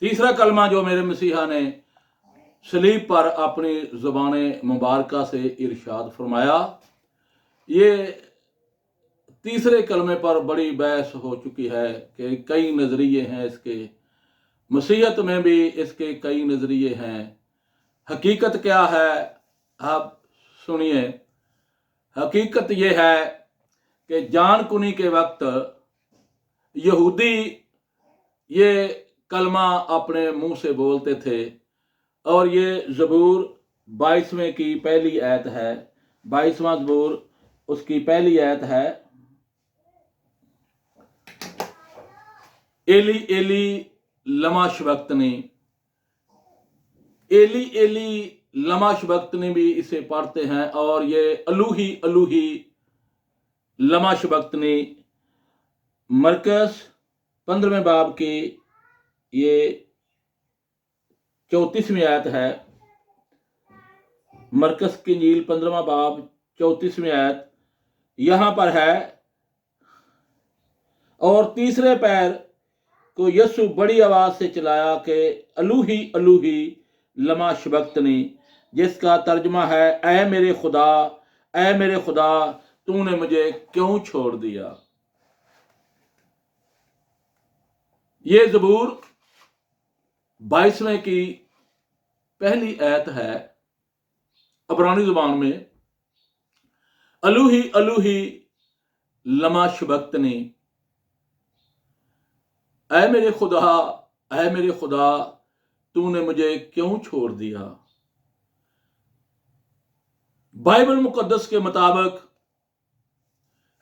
तीसरा कलमा जो मेरे मसीहा ने सलीब पर अपनी ज़ुबान मुबारक से इरशाद फरमाया, ये तीसरे कलमे पर बड़ी बहस हो चुकी है कि कई नज़रिए हैं इसके, मसीहत में भी इसके कई नज़रिए हैं। हकीकत क्या है आप सुनिए। हकीकत ये है कि जान कुनी के वक्त यहूदी ये कलमा अपने मुंह से बोलते थे, और ये ज़बूर 22वें की पहली आयत है। 22वां ज़बूर उसकी पहली आयत है, एली एली लमा शबक्तनी। एली एली लमा शबक्तनी भी इसे पढ़ते हैं, और ये अलूही अलूही लमा शबक्तनी मरकस 15वें बाब की ये 34वीं आयत है। मरकस की इंजील 15वां बाब 34वीं आयत यहां पर है, और तीसरे पैर को यीशु बड़ी आवाज से चिल्लाया कि अलूही अलूही लमा शबक्तनी, जिसका तर्जमा है ऐ मेरे खुदा, ऐ मेरे खुदा, तूने मुझे क्यों छोड़ दिया। ये ज़बूर 22वें की पहली आयत है अबरानी जुबान में, अलूही अलूही लमा शबक्तनी, ऐ मेरे खुदा, ऐ मेरे खुदा, तूने मुझे क्यों छोड़ दिया। बाइबल मुकद्दस के मुताबिक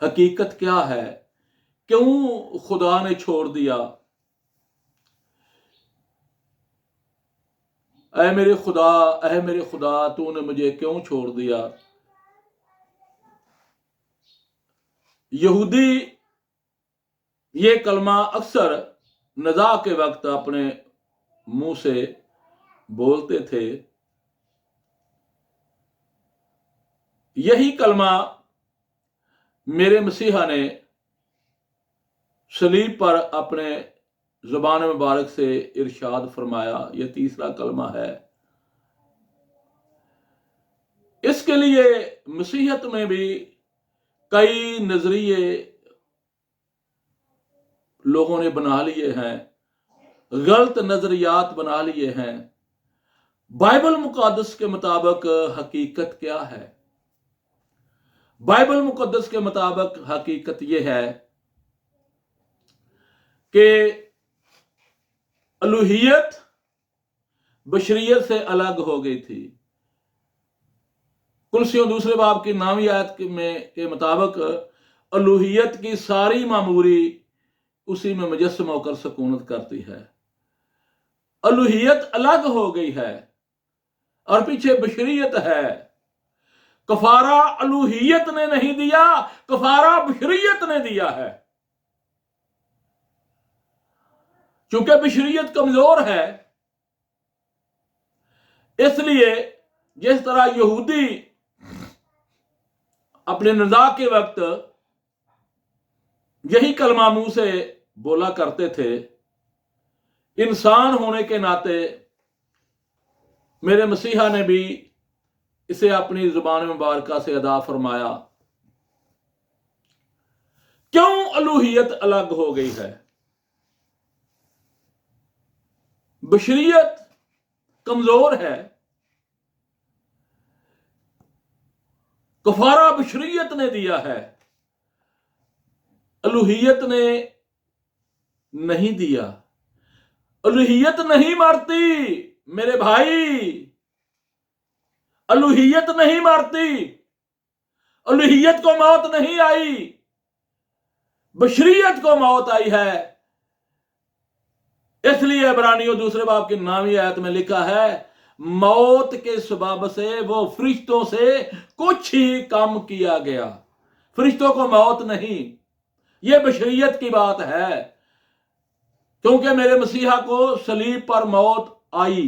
हकीकत क्या है, क्यों खुदा ने छोड़ दिया। ऐ मेरे खुदा, ऐ मेरे खुदा, तूने मुझे क्यों छोड़ दिया। यहूदी ये कलमा अक्सर नज़ा के वक्त अपने मुंह से बोलते थे। यही कलमा मेरे मसीहा ने सलीब पर अपने ज़ुबान मुबारक से इरशाद फरमाया। यह तीसरा कलमा है। इसके लिए मसीहत में भी कई नजरिए लोगों ने बना लिए हैं, गलत नजरियात बना लिए हैं। बाइबल मुकद्दस के मुताबिक हकीकत क्या है। बाइबल मुकद्दस के मुताबिक हकीकत यह है कि अलूहियत बशरियत से अलग हो गई थी। कुलसियों दूसरे बाब की 9वीं आयत के मुताबिक अलूहियत की सारी मामूरी उसी में मुजस्सम होकर सुकूनत करती है। अलूहियत अलग हो गई है और पीछे बशरियत है। कफारा अलूहियत ने नहीं दिया, कफारा बशरियत ने दिया है। चूंकि बशरियत कमजोर है, इसलिए जिस तरह यहूदी अपने निज़ा के वक्त यही कलमा मुंह से बोला करते थे, इंसान होने के नाते मेरे मसीहा ने भी इसे अपनी जुबान मुबारक से अदा फरमाया। क्यों अलूहियत अलग हो गई है। बशरियत कमजोर है, कफारा बशरियत ने दिया है, अलूहियत ने नहीं दिया। अलूहियत नहीं मरती मेरे भाई, अलूहियत नहीं मरती, अलूहियत को मौत नहीं आई, बशरियत को मौत आई है। इसलिए इब्रानियों दूसरे बाब की 9वीं आयत में लिखा है, मौत के सबब से वो फरिश्तों से कुछ ही कम किया गया। फरिश्तों को मौत नहीं, ये बशरियत की बात है, क्योंकि मेरे मसीहा को सलीब पर मौत आई,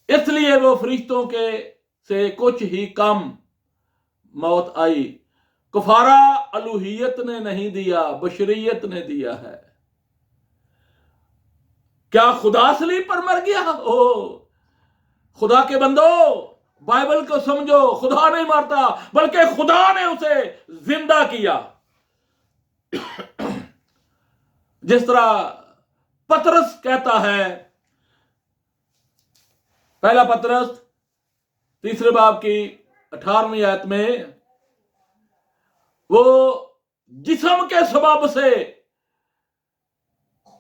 इसलिए वो फरिश्तों के से कुछ ही कम मौत आई। कफारा अलूहियत ने नहीं दिया, बशरियत ने दिया है। क्या खुदा सलीब पर मर गया? ओ खुदा के बंदो, बाइबल को समझो, खुदा नहीं मारता बल्कि खुदा ने उसे जिंदा किया। जिस तरह पतरस कहता है, पहला पतरस 3 बाब की 18वीं आयत में, वो जिस्म के सबब से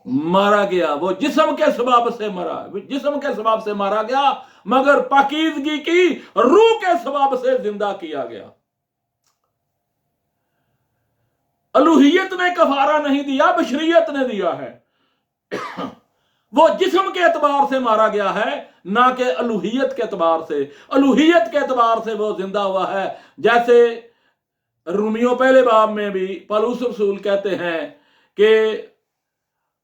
मारा गया, वो जिस्म के सबब से मरा, जिस्म के सबब से मारा गया, मगर पाकीज़गी की रूह के सबब से जिंदा किया गया। अलूहियत ने कफारा नहीं दिया, बशरियत ने दिया है। वो जिस्म के एतबार से मारा गया है, ना कि अलूहियत के एतबार से। अलूहियत के एतबार से वो जिंदा हुआ है। जैसे रोमियो 1 बाब में भी पौलुस रसूल कहते हैं कि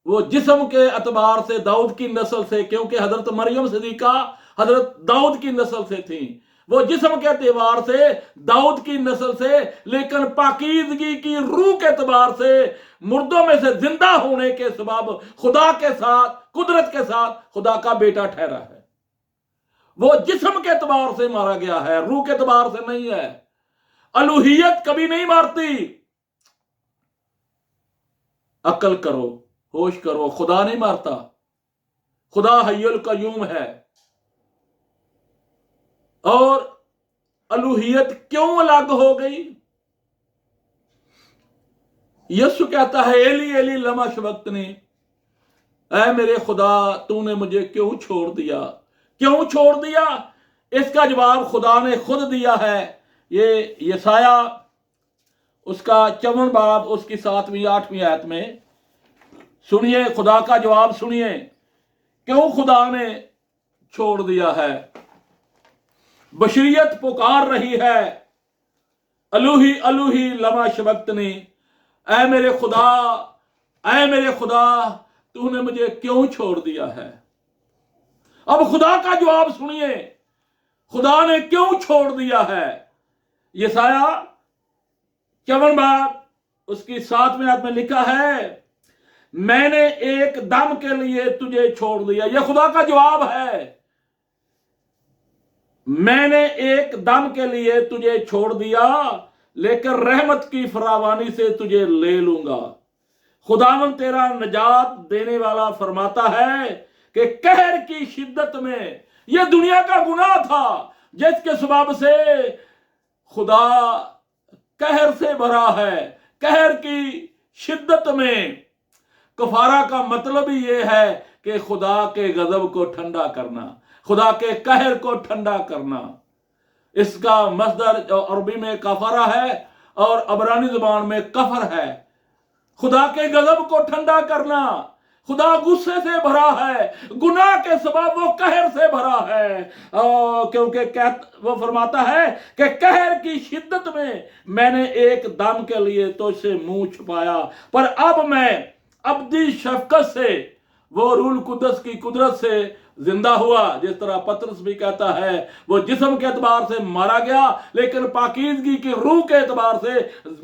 वो जिस्म के एतबार से दाऊद की नस्ल से, क्योंकि हजरत मरियम सदीका हजरत दाऊद की नस्ल से थी, वो जिस्म के एतबार से दाऊद की नस्ल से, लेकिन पाकीज़गी की रूह के एतबार से मुर्दों में से जिंदा होने के सबब खुदा के साथ, कुदरत के साथ खुदा का बेटा ठहरा है। वो जिस्म के एतबार से मारा गया है, रूह के एतबार से नहीं है। अलूहियत कभी नहीं मारती। अक्ल करो, होश करो, खुदा नहीं मारता। खुदा हय्युल कय्यूम है। और अलूहियत क्यों अलग हो गई? यीशु कहता है, एली एली लमा शबक्तनी, ऐ मेरे खुदा तूने मुझे क्यों छोड़ दिया? क्यों छोड़ दिया? इसका जवाब खुदा ने खुद दिया है। ये यसाया उसका 54 बाब उसकी 7वीं 8वीं आयत में सुनिए, खुदा का जवाब सुनिए, क्यों खुदा ने छोड़ दिया है। बशरियत पुकार रही है, अलूही अलूही लमा शबक्तनी, ऐ मेरे खुदा, ऐ मेरे खुदा तूने मुझे क्यों छोड़ दिया है। अब खुदा का जवाब सुनिए, खुदा ने क्यों छोड़ दिया है। यसाया 54 बाब उसकी 7वीं आयत में लिखा है, मैंने एक दम के लिए तुझे छोड़ दिया। यह खुदा का जवाब है, मैंने एक दम के लिए तुझे छोड़ दिया, लेकिन रहमत की फरावानी से तुझे ले लूंगा। खुदावन तेरा निजात देने वाला फरमाता है कि कहर की शिद्दत में, यह दुनिया का गुनाह था जिसके सबब से खुदा कहर से भरा है। कहर की शिद्दत में, कफारा का मतलब ही यह है कि खुदा के गजब को ठंडा करना, खुदा के कहर को ठंडा करना। इसका मसदर जो अरबी में कफारा है और अबरानी जुबान में कफर है। खुदा के गजब को ठंडा करना। खुदा गुस्से से भरा है, गुनाह के सबब वो कहर से भरा है। क्योंकि वो फरमाता है कि कहर की शिद्दत में मैंने एक दम के लिए तुझसे मुंह छुपाया, पर अब मैं अब्दी शफकत से, वो रूल कुदस की कुदरत से जिंदा हुआ। जिस तरह पतरस भी कहता है, वो जिस्म के एतबार से मारा गया, लेकिन पाकीज़गी की रूह के एतबार से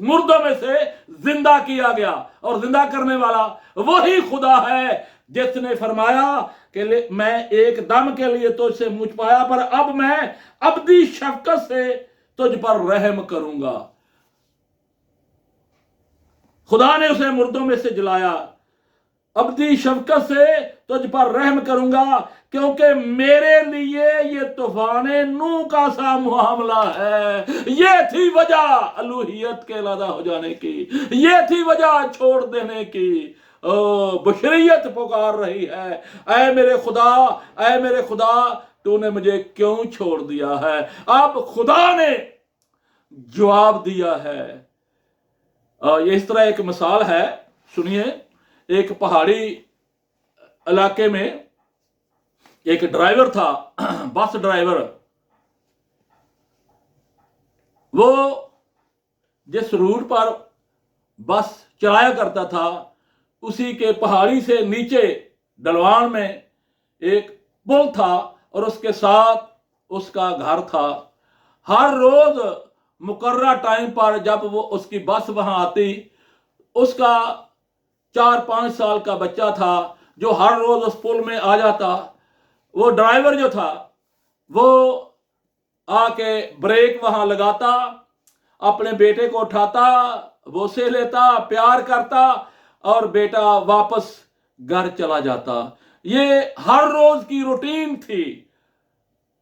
मुर्दों में से जिंदा किया गया। और जिंदा करने वाला वही खुदा है जिसने फरमाया कि मैं एक दम के लिए तुझसे मुझ पाया, पर अब मैं अब्दी शफकत से तुझ पर रहम करूंगा। खुदा ने उसे मुर्दों में से जलाया, अब्दी शफकत से तुझ पर रहम करूंगा, क्योंकि मेरे लिए ये तूफान नूह का सा मुआमला है। ये थी वजह अलूहियत के अलहदा हो जाने की, ये थी वजह छोड़ देने की। बशरियत पुकार रही है, ऐ मेरे खुदा, ऐ मेरे खुदा तूने मुझे क्यों छोड़ दिया है। अब खुदा ने जवाब दिया है। ये इस तरह एक मिसाल है, सुनिए। एक पहाड़ी इलाके में एक ड्राइवर था, बस ड्राइवर। वो जिस रूट पर बस चलाया करता था, उसी के पहाड़ी से नीचे ढलवान में एक पुल था और उसके साथ उसका घर था। हर रोज मुकर्रर टाइम पर जब वो उसकी बस वहां आती, उसका 4-5 साल का बच्चा था जो हर रोज उस पुल में आ जाता, वो ड्राइवर जो था वो आके ब्रेक वहां लगाता, अपने बेटे को उठाता, बोसे लेता, प्यार करता और बेटा वापस घर चला जाता। ये हर रोज की रूटीन थी।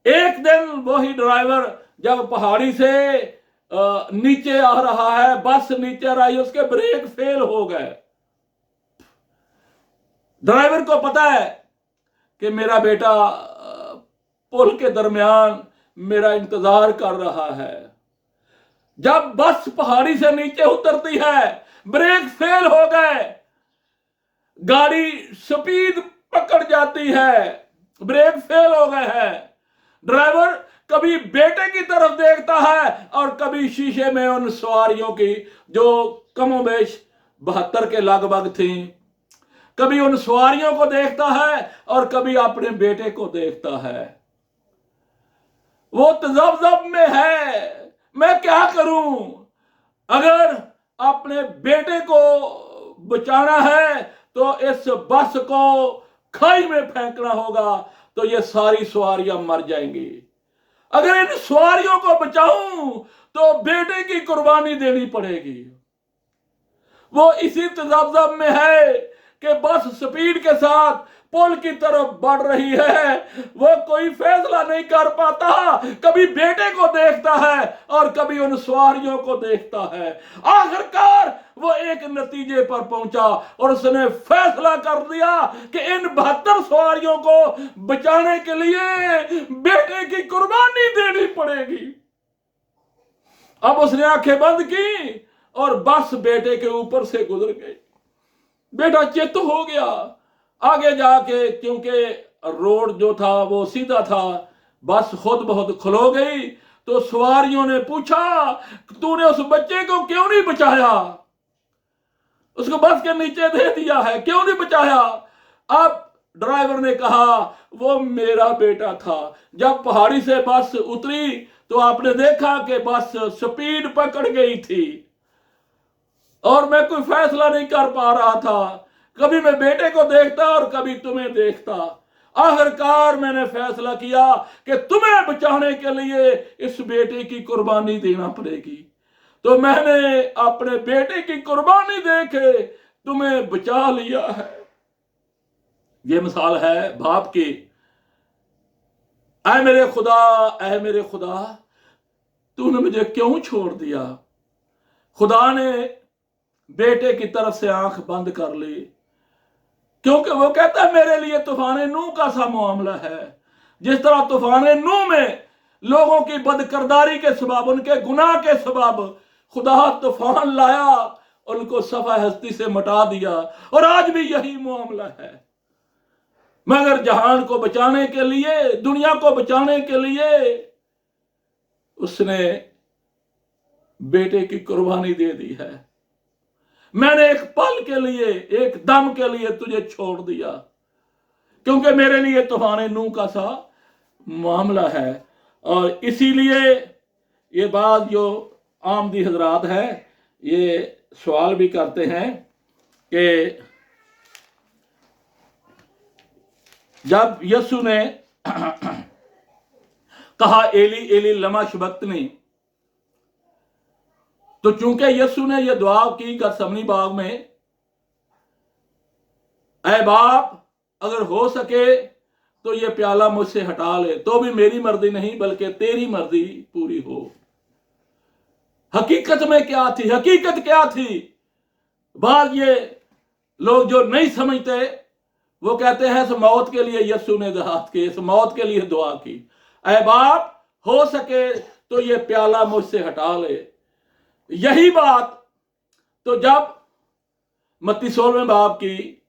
एक दिन वही ड्राइवर जब पहाड़ी से नीचे आ रहा है, बस नीचे आ रही, उसके ब्रेक फेल हो गए। ड्राइवर को पता है कि मेरा बेटा पुल के दरमियान मेरा इंतजार कर रहा है। जब बस पहाड़ी से नीचे उतरती है, ब्रेक फेल हो गए, गाड़ी स्पीड पकड़ जाती है, ब्रेक फेल हो गए हैं। ड्राइवर कभी बेटे की तरफ देखता है और कभी शीशे में उन सवारियों की जो कमोबेश 72 के लगभग थी, कभी उन सवारियों को देखता है और कभी अपने बेटे को देखता है। वो तजब्जब में है, मैं क्या करूं? अगर अपने बेटे को बचाना है तो इस बस को खाई में फेंकना होगा, तो ये सारी सवारियां मर जाएंगी। अगर इन सवारियों को बचाऊं तो बेटे की कुर्बानी देनी पड़ेगी। वो इसी तजब्जब में है कि बस स्पीड के साथ पुल की तरफ बढ़ रही है। वो कोई फैसला नहीं कर पाता, कभी बेटे को देखता है और कभी उन सवारियों को देखता है। आखिरकार वो एक नतीजे पर पहुंचा और उसने फैसला कर दिया कि इन 72 सवारियों को बचाने के लिए बेटे की कुर्बानी देनी पड़ेगी। अब उसने आंखें बंद की और बस बेटे के ऊपर से गुजर गई। बेटा चित्त हो गया। आगे जाके क्योंकि रोड जो था वो सीधा था, बस खुद बहुत खलो गई। तो सवारियों ने पूछा, तूने उस बच्चे को क्यों नहीं बचाया? उसको बस के नीचे दे दिया है, क्यों नहीं बचाया? अब ड्राइवर ने कहा, वो मेरा बेटा था। जब पहाड़ी से बस उतरी तो आपने देखा कि बस स्पीड पकड़ गई थी और मैं कोई फैसला नहीं कर पा रहा था। कभी मैं बेटे को देखता और कभी तुम्हें देखता। आखिरकार मैंने फैसला किया कि तुम्हें बचाने के लिए इस बेटे की कुर्बानी देना पड़ेगी। तो मैंने अपने बेटे की कुर्बानी देके तुम्हें बचा लिया है। ये मिसाल है बाप की। ऐ मेरे खुदा, ऐ मेरे खुदा, तूने मुझे क्यों छोड़ दिया? खुदा ने बेटे की तरफ से आंख बंद कर ली, क्योंकि वो कहता है मेरे लिए तूफान नूह का सा मामला है। जिस तरह तूफान नूह में लोगों की बदकिरदारी के सबब, उनके गुनाह के सबब खुदा तूफान लाया, उनको सफा हस्ती से मिटा दिया। और आज भी यही मामला है। मगर जहान को बचाने के लिए, दुनिया को बचाने के लिए उसने बेटे की कुर्बानी दे दी है। मैंने एक पल के लिए, एक दम के लिए तुझे छोड़ दिया, क्योंकि मेरे लिए तूफान नूह का सा मामला है। और इसीलिए ये बात जो आमदी हजरात है, ये सवाल भी करते हैं कि जब यीशु ने कहा एली एली लमा शबक्तनी, तो चूंकि यीशु ने यह दुआ की गतसमनी बाग में, ऐ बाप अगर हो सके तो यह प्याला मुझसे हटा ले, तो भी मेरी मर्जी नहीं बल्कि तेरी मर्जी पूरी हो। हकीकत में क्या थी? हकीकत क्या थी? बात ये लोग जो नहीं समझते वो कहते हैं इस मौत के लिए यीशु ने दहात की, इस मौत के लिए दुआ की, ऐ बाप हो सके तो ये प्याला मुझसे हटा ले। यही बात तो जब मत्ती 16वें बाब की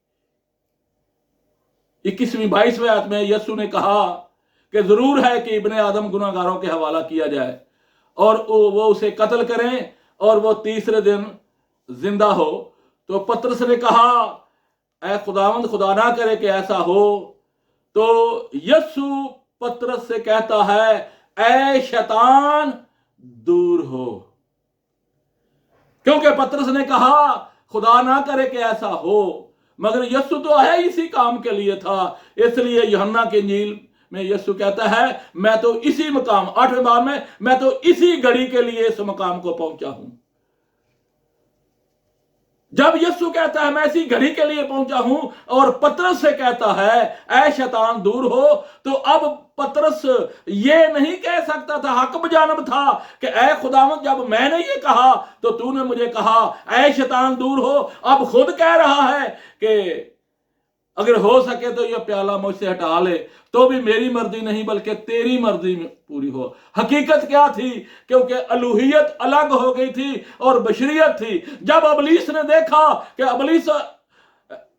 21वीं 22वें आयत में यीशु ने कहा कि जरूर है कि इब्ने आदम गुनाहगारों के हवाला किया जाए और वो उसे कत्ल करें और वो तीसरे दिन जिंदा हो, तो पतरस ने कहा ऐ खुदावंद खुदा ना करे कि ऐसा हो। तो यीशु पतरस से कहता है ऐ शैतान दूर हो, क्योंकि पतरस ने कहा खुदा ना करे कि ऐसा हो। मगर यीशु तो आया इसी काम के लिए था। इसलिए यूहन्ना की इंजील में यीशु कहता है, मैं तो इसी मकाम, 8वें बाब में, मैं तो इसी घड़ी के लिए इस मकाम को पहुंचा हूं। जब यीशु कहता है मैं इसी घड़ी के लिए पहुंचा हूं, और पतरस से कहता है ऐ शैतान दूर हो, तो अब पतरस ये नहीं कह सकता था, हक बजानब था कि ऐ खुदावंद जब मैंने ये कहा तो तूने मुझे कहा ऐ शैतान दूर हो। अब खुद कह रहा है कि अगर हो सके तो यह प्याला मुझसे हटा ले, तो भी मेरी मर्जी नहीं बल्कि तेरी मर्जी पूरी हो। हकीकत क्या थी? क्योंकि अलूहियत अलग हो गई थी और बशरियत थी। जब अबलीस ने देखा कि अबलीस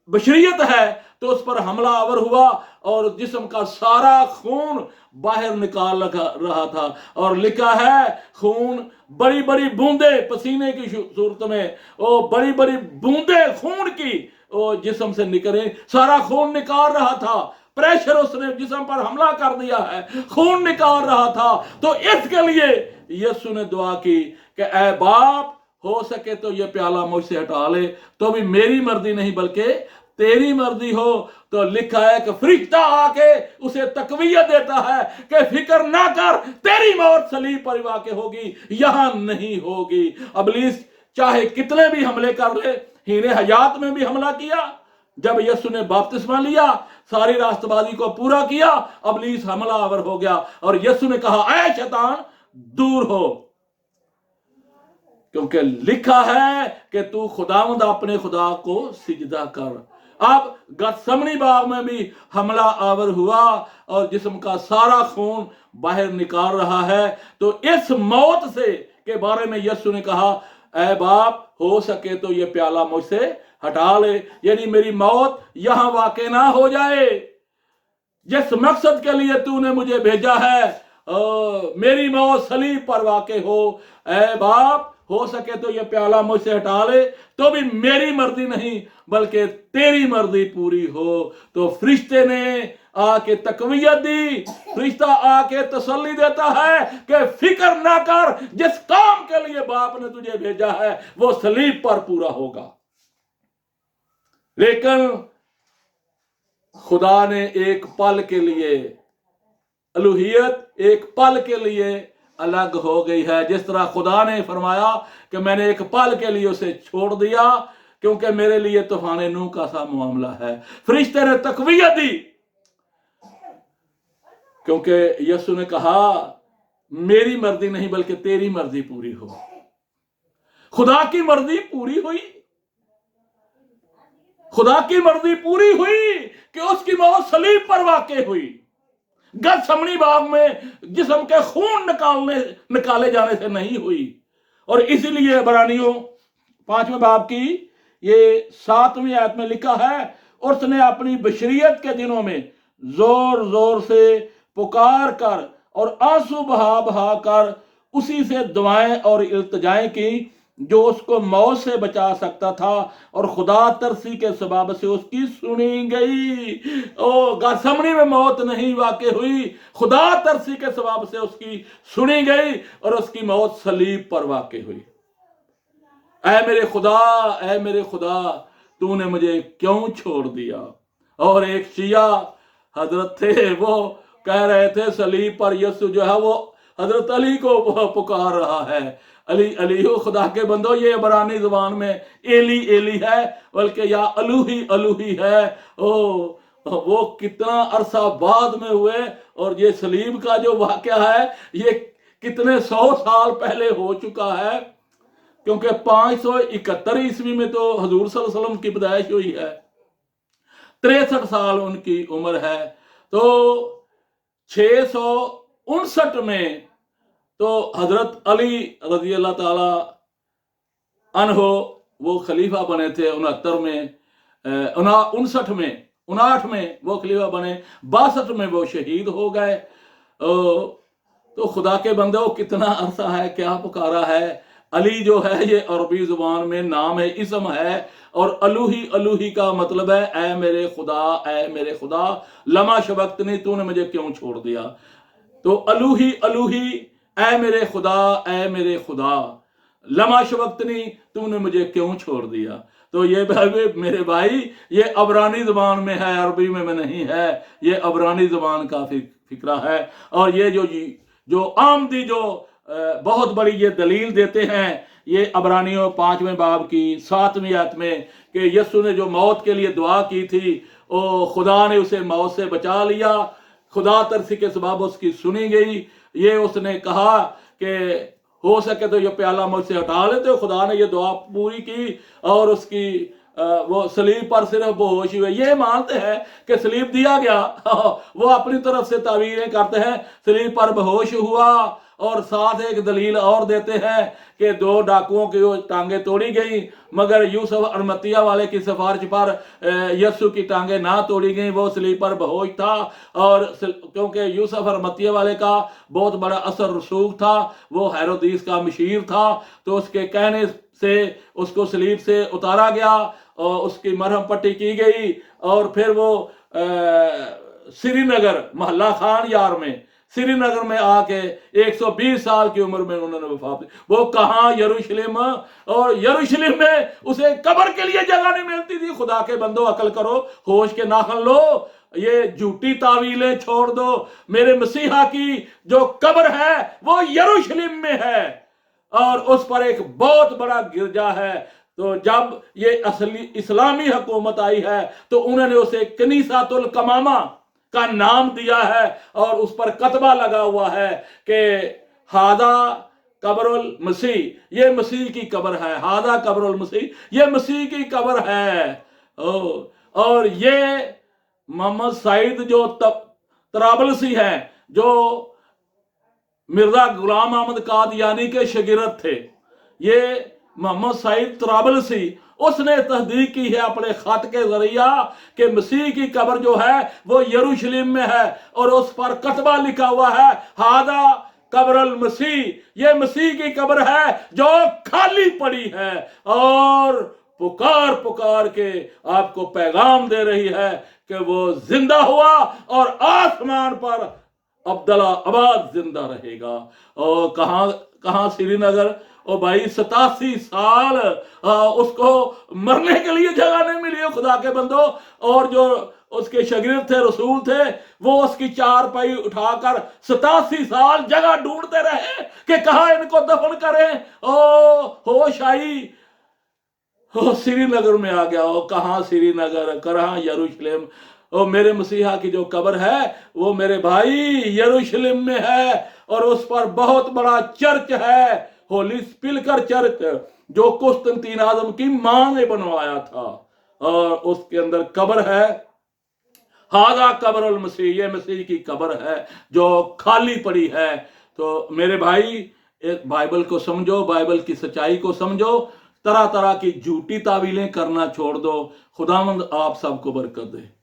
बशरियत है तो उस पर हमला आवर हुआ और जिस्म का सारा खून बाहर निकाल रहा था। और लिखा है खून बड़ी बड़ी बूंदे पसीने की सूरत में, वो बड़ी बड़ी बूंदे खून की वो जिस्म से निकले, सारा खून निकाल रहा था। प्रेशर उसने जिस्म पर हमला कर दिया है, खून निकाल रहा था। तो इसके लिए यीशु ने दुआ की कि ऐ बाप हो सके तो ये प्याला मुझसे हटा ले, तो भी मेरी मर्जी नहीं बल्कि तेरी मर्जी हो। तो लिखा है कि फरिश्ता आके उसे तकवीयत देता है कि फिक्र ना कर, तेरी मौत सलीब पर वाक़ई होगी, यहां नहीं होगी। अबलीस चाहे कितने भी हमले कर ले, हीरे हयात में भी हमला किया। जब यीशु ने बपतिस्मा लिया, सारी रास्तबाजी को पूरा किया, अबलीस हमला आवर हो गया और यीशु ने कहा ऐ शैतान दूर हो, क्योंकि लिखा है कि तू खुदावंद अपने खुदा को सिजदा कर। अब गतसमनी बाग में भी हमला आवर हुआ और जिस्म का सारा खून बाहर निकाल रहा है। तो इस मौत से के बारे में यीशु ने कहा ऐ बाप हो सके तो ये प्याला मुझसे हटा ले, यानी मेरी मौत यहां वाक़ई ना हो जाए। जिस मकसद के लिए तूने मुझे भेजा है मेरी मौत सलीब पर वाक़ई हो। ऐ बाप हो सके तो ये प्याला मुझसे हटा ले, तो भी मेरी मर्जी नहीं बल्कि तेरी मर्जी पूरी हो। तो फरिश्ते ने आके तकवीयत दी, फरिश्ता आके तसल्ली देता है कि फिक्र ना कर, जिस काम के लिए बाप ने तुझे भेजा है वो सलीब पर पूरा होगा। लेकिन खुदा ने एक पल के लिए, अलूहियत एक पल के लिए अलग हो गई है। जिस तरह खुदा ने फरमाया कि मैंने एक पल के लिए उसे छोड़ दिया क्योंकि मेरे लिए तूफान नूह का सा मामला है। फरिश्ते ने तकवीयत दी क्योंकि यीशु ने कहा मेरी मर्जी नहीं बल्कि तेरी मर्जी पूरी हो। खुदा की मर्जी पूरी हुई, खुदा की मर्जी पूरी हुई कि उसकी मौत सलीब पर वाक़ई हुई। गतसमनी बाग में जिस्म के खून निकाले जाने से नहीं हुई। और इसीलिए इब्रानियों 5वें बाब की ये 7वीं आयत में लिखा है उसने अपनी बशरियत के दिनों में जोर जोर से पुकार कर और आंसू बहा बहा कर उसी से दुआएं और इल्तिजाएं की जो उसको मौत से बचा सकता था, और खुदा तरसी के सबब से उसकी सुनी गई। ओ गतसमनी में मौत नहीं वाक़ई हुई, खुदा तरसी के सबब से उसकी सुनी गई और उसकी मौत सलीब पर वाक़ई हुई। ऐ मेरे खुदा, ऐ मेरे खुदा तूने मुझे क्यों छोड़ दिया। और एक शिया हजरत थे, वो कह रहे थे सलीब पर यीशु जो है वो हजरत अली को पुकार रहा है। अली अली हो खुदा के बंदो, ये इब्रानी जुबान में एली एली है बल्कि या अलूही अलूही है। वो कितना अरसा बाद में हुए और ये सलीब का जो वाक़या है ये कितने 100 साल पहले हो चुका है, क्योंकि 571 ईस्वी में तो हजूर सल्लल्लाहु अलैहि वसल्लम की पैदाइश हुई है, 63 साल उनकी उम्र है। तो 659 में तो हजरत अली रजी अल्लाह ताला अन्हो वो खलीफा बने थे। 69 में 59 में वो खलीफा बने, 62 में वो शहीद हो गए। तो खुदा के बंदे वो कितना अरसा है क्या पुकारा है। अली जो है ये अरबी जुबान में नाम है, इसम है, और अलूही अलूही का मतलब है ऐ मेरे खुदा, ऐ मेरे खुदा लमा शबक्तनी तूने मुझे क्यों छोड़ दिया। तो अलूही अलूही ऐ मेरे खुदा, ऐ मेरे खुदा लमा शबक्तनी तूने मुझे क्यों छोड़ दिया। तो ये मेरे भाई ये अबरानी ज़बान में है, अरबी में नहीं है, ये अबरानी ज़बान का फिक्रा है। और ये जो आमदी जो बहुत बड़ी ये दलील देते हैं, ये अबरानियों 5वें बाब की 7वीं आयत में, कि यीशु ने जो मौत के लिए दुआ की थी, ओ खुदा ने उसे मौत से बचा लिया, खुदा तरसी के सबब उसकी सुनी गई। ये उसने कहा कि हो सके तो ये प्याला मुझसे हटा लेते हो। खुदा ने ये दुआ पूरी की और उसकी वो सलीब पर सिर्फ बेहोश हुए। ये मानते हैं कि सलीब दिया गया, वो अपनी तरफ से तावीरें करते हैं, सलीब पर बेहोश हुआ। और साथ एक दलील और देते हैं कि 2 डाकुओं की टांगे तोड़ी गई, मगर यूसुफ अरमतिया वाले की सिफारिश पर यीशु की टांगे ना तोड़ी गई, वो सलीब पर बेहोश था। और क्योंकि यूसुफ अरमतिया वाले का बहुत बड़ा असर रसूख था, वो हेरोदीस का मशीर था, तो उसके कहने से उसको सलीब से उतारा गया और उसकी मरहम पट्टी की गई। और फिर वो श्रीनगर महल्ला खान यार में, श्रीनगर में आके 120 साल की उम्र में उन्होंने वफात दी। वो कहाँ? यरूशलेम। और यरूशलेम में उसे कब्र के लिए जगह नहीं मिलती थी। खुदा के बंदो, अकल करो, होश के नाखन लो, ये झूठी तावीलें छोड़ दो। मेरे मसीहा की जो कब्र है वो यरूशलेम में है और उस पर एक बहुत बड़ा गिरजा है। तो जब ये असली इस्लामी हुकूमत आई है तो उन्होंने उसे कनीसातुल कमामा का नाम दिया है और उस पर कतबा लगा हुआ है कि हादा कब्रुल मसीह, ये मसीह की कब्र है। हादा कब्रुल मसीह, ये मसीह की कब्र है। और ये मोहम्मद सईद जो तराबलसी हैं, जो मिर्जा गुलाम अहमद कादियानी के शागिर्द थे, ये मोहम्मद सईद तराबलसी, उसने तस्दीक की है अपने खत के जरिया कि मसीह की कब्र जो है वो यरूशलेम में है और उस पर कतबा लिखा हुआ है हादा कब्रुल मसीह, ये मसीह की कब्र है जो खाली पड़ी है और पुकार पुकार के आपको पैगाम दे रही है कि वो जिंदा हुआ और आसमान पर अब्दुल्ला आबाद जिंदा रहेगा। और कहाँ? श्रीनगर। ओ भाई 87 साल उसको मरने के लिए जगह नहीं मिली है, खुदा के बंदो। और जो उसके शागिर्द थे, रसूल थे, वो उसकी चारपाई उठाकर 87 साल जगह ढूंढते रहे कि कहाँ इनको दफन करें। ओ होश आई, श्रीनगर में आ गया। ओ कहाँ श्रीनगर, कहाँ यरूशलेम। ओ मेरे मसीहा की जो कब्र है वो मेरे भाई यरूशलेम में है और उस पर बहुत बड़ा चर्च है, होली स्पिलकर चर्च, जो कुस्तुनतीन आजम की मां ने बनवाया था। और उसके अंदर कब्र है हादा कब्रुल मसीह, ये मसीह की कब्र है जो खाली पड़ी है। तो मेरे भाई बाइबल को समझो, बाइबल की सच्चाई को समझो, तरह तरह की झूठी तावीलें करना छोड़ दो। खुदावंद आप सबको बरकत दे।